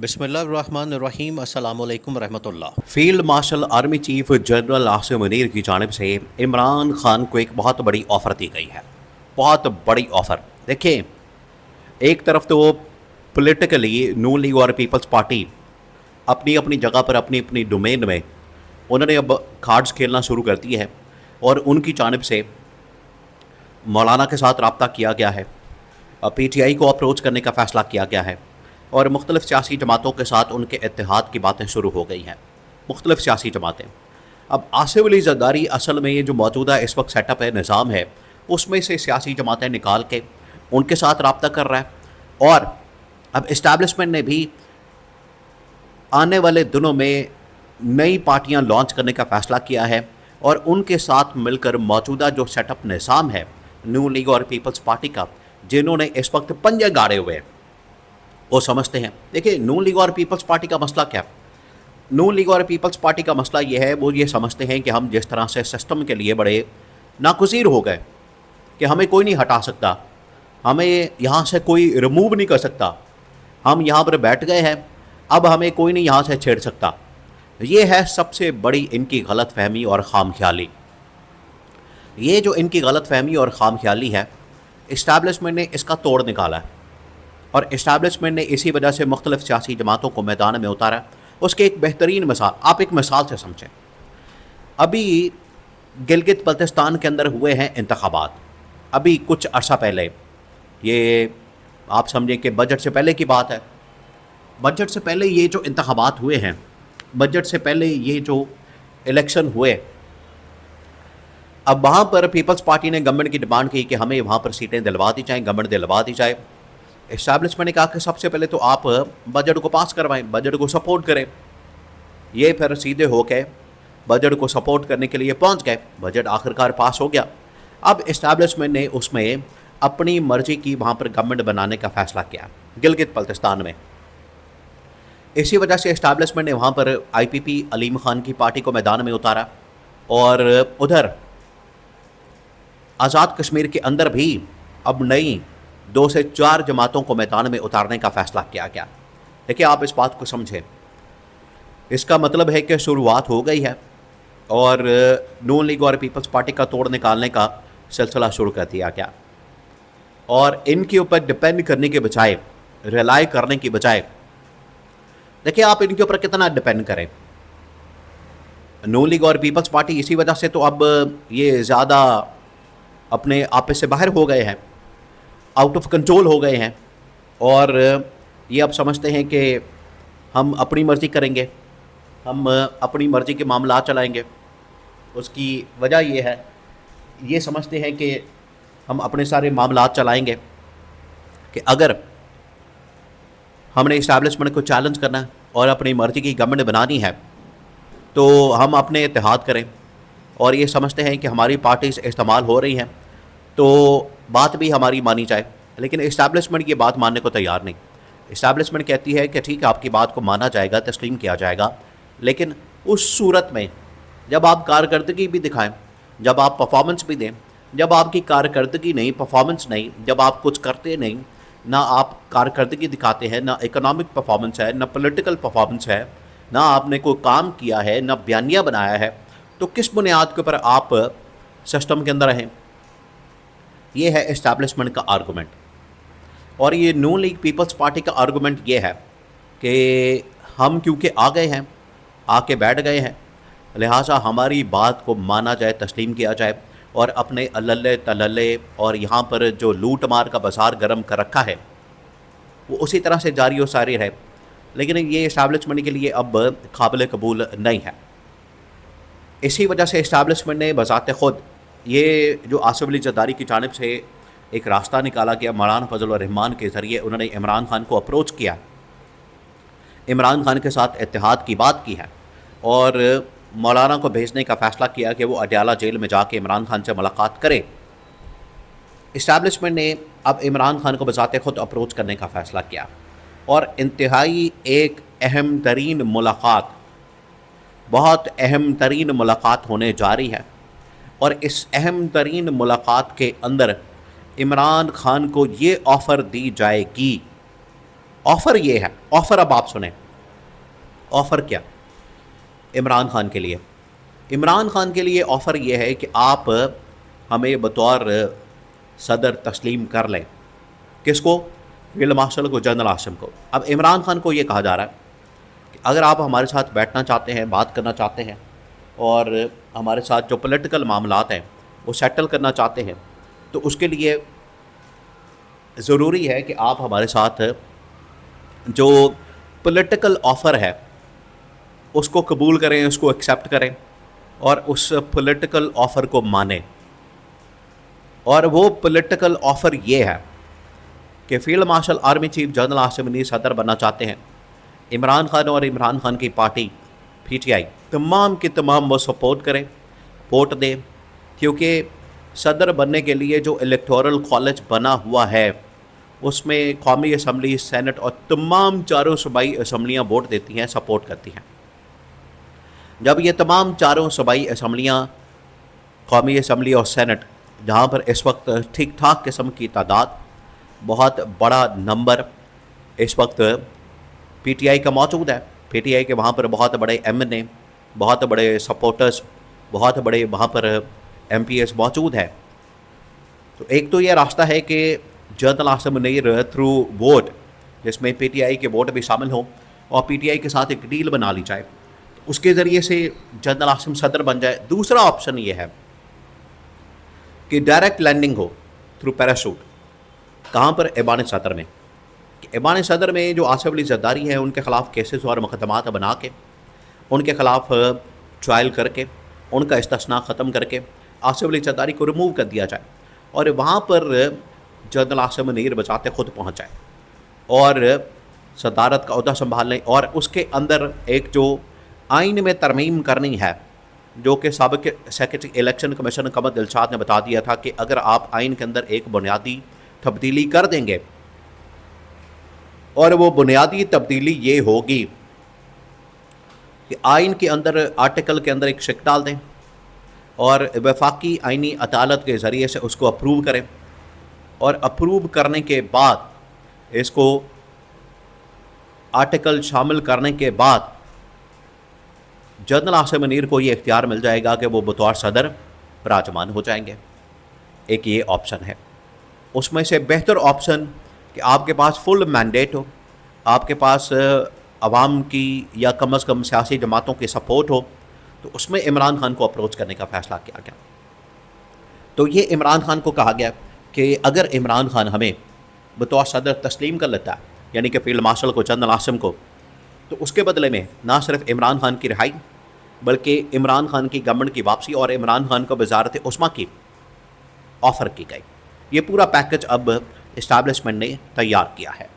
बिस्मिल्लाहिर्रहमानिर्रहीम अस्सलामुअलैकुम रहमतुल्लाह। Field marshal army chief general Asim Munir की जानिब से इमरान खान को एक बहुत बड़ी ऑफ़र दी गई है। बहुत बड़ी ऑफ़र। देखिए, एक तरफ तो पॉलिटिकली नून लीग और पीपल्स पार्टी अपनी अपनी जगह पर अपनी अपनी डोमेन में उन्होंने अब कार्ड्स खेलना शुरू कर दिए हैं और उनकी जानिब से मौलाना के साथ रब्ता किया गया है, पीटीआई को अप्रोच करने का फ़ैसला किया गया है और मुख्तलिफ़ सियासी जमातों के साथ उनके इत्तेहाद की बातें शुरू हो गई हैं। मुख्तलिफ़ सियासी जमातें। अब आसिफ अली ज़रदारी असल में ये जो मौजूदा इस वक्त सेटअप है, निज़ाम है, उसमें से सियासी जमातें निकाल के उनके साथ रब्ता कर रहा है और अब इस्टेब्लिशमेंट ने भी आने वाले दिनों में नई पार्टियां लॉन्च करने का फ़ैसला किया है और उनके साथ मिलकर मौजूदा जो सेटअप निज़ाम है न्यू लीग और पीपल्स पार्टी का, जिन्होंने इस वक्त पंजे गाड़े हुए हैं, वो समझते हैं। देखिए, नून लीग और पीपल्स पार्टी का मसला क्या है? नून लीग और पीपल्स पार्टी का मसला ये है, वो ये समझते हैं कि हम जिस तरह से सिस्टम के लिए बड़े नागुज़ीर हो गए कि हमें कोई नहीं हटा सकता, हमें यहाँ से कोई रिमूव नहीं कर सकता, हम यहाँ पर बैठ गए हैं, अब हमें कोई नहीं यहाँ से छेड़ सकता। ये है सबसे बड़ी इनकी गलत फहमी और खामख्याली। ये जो इनकी गलत फहमी और खामख्याली है, इस्टेब्लिशमेंट ने इसका तोड़ निकाला है और इस्टेब्लिशमेंट ने इसी वजह से मुख्तलिफ़ सियासी जमातों को मैदान में उतारा। उसके एक बेहतरीन मिसाल आप एक मिसाल से समझें। अभी गिलगित बल्तिस्तान के अंदर हुए हैं इंतखाबात, अभी कुछ अर्सा पहले, ये आप समझें कि बजट से पहले की बात है। बजट से पहले ये जो इंतखाबात हुए हैं, बजट से पहले ये जो इलेक्शन हुए, अब वहाँ पर पीपल्स पार्टी ने गवर्नमेंट की डिमांड की कि हमें वहाँ पर सीटें दिलवा दी जाएँ, गवर्नमेंट दिलवा दी जाए। इस्टेब्लिशमेंट ने कहा कि सबसे पहले तो आप बजट को पास करवाएं, बजट को सपोर्ट करें। ये फिर सीधे होकर बजट को सपोर्ट करने के लिए पहुंच गए। बजट आखिरकार पास हो गया। अब इस्टेब्लिशमेंट ने उसमें अपनी मर्जी की वहाँ पर गवर्नमेंट बनाने का फ़ैसला किया गिलगित बल्तिस्तान में। इसी वजह से इस्टेब्लिशमेंट ने वहाँ पर IPP अलीम ख़ान की पार्टी को मैदान में उतारा और उधर आज़ाद कश्मीर के अंदर भी अब नई 2 से 4 जमातों को मैदान में उतारने का फ़ैसला किया गया। देखिए, आप इस बात को समझें, इसका मतलब है कि शुरुआत हो गई है और नून लीग और पीपल्स पार्टी का तोड़ निकालने का सिलसिला शुरू कर दिया गया और इनके ऊपर डिपेंड करने के बजाय, रिलाई करने की बजाय, देखिए आप इनके ऊपर कितना डिपेंड करें। नून लीग और पीपल्स पार्टी इसी वजह से तो अब ये ज़्यादा अपने आपे से बाहर हो गए हैं, आउट ऑफ कंट्रोल हो गए हैं और ये अब समझते हैं कि हम अपनी मर्ज़ी करेंगे, हम अपनी मर्ज़ी के मामला चलाएंगे। उसकी वजह ये है, ये समझते हैं कि हम अपने सारे मामला चलाएंगे कि अगर हमने इस्टेब्लिशमेंट को चैलेंज करना है और अपनी मर्ज़ी की गवर्नमेंट बनानी है तो हम अपने इत्तेहाद करें। और ये समझते हैं कि हमारी पार्टीज़ इस्तेमाल हो रही हैं तो बात भी हमारी मानी जाए, लेकिन इस्टेब्लिशमेंट ये बात मानने को तैयार नहीं। इस्टेब्लिशमेंट कहती है कि ठीक है, आपकी बात को माना जाएगा, तस्लीम किया जाएगा, लेकिन उस सूरत में जब आप कारकर्दगी भी दिखाएं, जब आप परफॉर्मेंस भी दें। जब आपकी कारकर्दगी नहीं, परफॉर्मेंस नहीं, जब आप कुछ करते नहीं, ना आप कारकर्दगी दिखाते हैं, ना इकोनॉमिक परफॉर्मेंस है, ना पॉलिटिकल परफॉर्मेंस है, ना आपने कोई काम किया है, ना बयानिया बनाया है, तो किस बुनियाद के ऊपर आप सिस्टम के अंदर रहें? ये है इस्टेब्लिशमेंट का आर्गूमेंट। और ये नून लीग पीपल्स पार्टी का आर्गूमेंट ये है कि हम क्योंकि आ गए हैं, आके बैठ गए हैं, लिहाजा हमारी बात को माना जाए, तस्लीम किया जाए और अपने अल्ले तल्ले और यहाँ पर जो लूट मार का बाजार गर्म कर रखा है वो उसी तरह से जारी और सारी रहे। लेकिन ये इस्टेब्लिशमेंट के लिए अब काबिल कबूल नहीं है। इसी वजह से इस्टेब्लिशमेंट ने बज़ाते ख़ुद ये जो आसिफ अली ज़रदारी की जानिब से एक रास्ता निकाला गया, मौलाना फजल रहमान के ज़रिए उन्होंने इमरान खान को अप्रोच किया, इमरान खान के साथ इत्तेहाद की बात की है और मौलाना को भेजने का फ़ैसला किया कि वो अडयाला जेल में जाके इमरान खान से मुलाकात करे। इस्टेब्लिशमेंट ने अब इमरान खान को बज़ाते ख़ुद अप्रोच करने का फ़ैसला किया और इंतहाई एक अहम तरीन मुलाकात, बहुत अहम तरीन मुलाकात होने जा रही है और इस अहम तरीन मुलाकात के अंदर इमरान खान को ये ऑफ़र दी जाएगी ऑफ़र ये है, ऑफ़र अब आप सुने। ऑफ़र क्या? इमरान खान के लिए, इमरान खान के लिए ऑफ़र ये है कि आप हमें बतौर सदर तस्लीम कर लें। किसको? फील्ड मार्शल को, जनरल आसिम को। अब इमरान खान को ये कहा जा रहा है कि अगर आप हमारे साथ बैठना चाहते हैं, बात करना चाहते हैं और हमारे साथ जो पॉलिटिकल मामलात हैं वो सेटल करना चाहते हैं, तो उसके लिए ज़रूरी है कि आप हमारे साथ जो पॉलिटिकल ऑफ़र है उसको कबूल करें, उसको एक्सेप्ट करें और उस पॉलिटिकल ऑफ़र को मानें। और वो पॉलिटिकल ऑफ़र ये है कि field marshal army chief general Asim Munir सदर बनना चाहते हैं। इमरान खान और इमरान खान की पार्टी PTI तमाम की तमाम वो सपोर्ट करें, वोट दें, क्योंकि सदर बनने के लिए जो इलेक्टोरल कॉलेज बना हुआ है उसमें कौमी असम्बली, सेनेट और तमाम चारों सूबाई असम्बलियाँ वोट देती हैं, सपोर्ट करती हैं। जब ये तमाम चारों सूबाई असम्बलियाँ, कौमी असम्बली और सेनेट, जहाँ पर इस वक्त ठीक ठाक किस्म की तादाद, बहुत बड़ा नंबर इस वक्त PTI का मौजूद है। PTI के वहाँ पर बहुत बड़े MNA, बहुत बड़े सपोर्टर्स, बहुत बड़े वहाँ पर MPs मौजूद है। तो एक तो ये रास्ता है कि general Asim Munir through vote, जिसमें PTI के वोट भी शामिल हों और PTI के साथ एक डील बना ली जाए, उसके ज़रिए से जनरल आसिम सदर बन जाए। दूसरा ऑप्शन ये है कि डायरेक्ट लैंडिंग हो थ्रू पैराशूट। कहाँ पर? ऐवान सदर में। ऐवान सदर में जो आसिफ अली जरदारी हैं उनके ख़िलाफ़ केसेस और मुकदमात बना के, उनके ख़िलाफ़ ट्रायल करके, उनका इस्तिस्ना ख़त्म करके आसिफ अली जरदारी को रिमूव कर दिया जाए और वहाँ पर जनरल आसिम मुनीर बचाते खुद पहुँच जाए और सदारत का ओहदा संभाल लें। और उसके अंदर एक जो आइन में तरमीम करनी है, जो कि साबिक़ सेक्रेटरी इलेक्शन कमीशन कमर दिलशाद ने बता दिया था कि अगर आप आइन के अंदर एक बुनियादी तब्दीली कर देंगे, और वो बुनियादी तब्दीली ये होगी कि आइन के अंदर, आर्टिकल के अंदर एक शिक डाल दें और वफाकी आइनी अदालत के ज़रिए से उसको अप्रूव करें और अप्रूव करने के बाद इसको आर्टिकल शामिल करने के बाद जनरल आसिम मुनीर को ये इख्तियार मिल जाएगा कि वो बतौर सदर विराजमान हो जाएंगे। एक ये ऑप्शन है। उसमें से बेहतर ऑप्शन कि आपके पास फुल मैंडेट हो, आपके पास अवाम की या कम अज़ कम सियासी जमातों की सपोर्ट हो, तो उसमें इमरान खान को अप्रोच करने का फ़ैसला किया गया। तो ये इमरान खान को कहा गया कि अगर इमरान खान हमें बतौर सदर तस्लीम कर लेता है, यानी कि फील्ड मार्शल को, जनरल आसिम को, तो उसके बदले में ना सिर्फ इमरान खान की रिहाई बल्कि इमरान खान की गवर्नमेंट की वापसी और इमरान खान को वज़ारत उस्मा की ऑफ़र की गई। ये पूरा पैकेज अब इस्टेब्लिशमेंट ने तैयार किया है।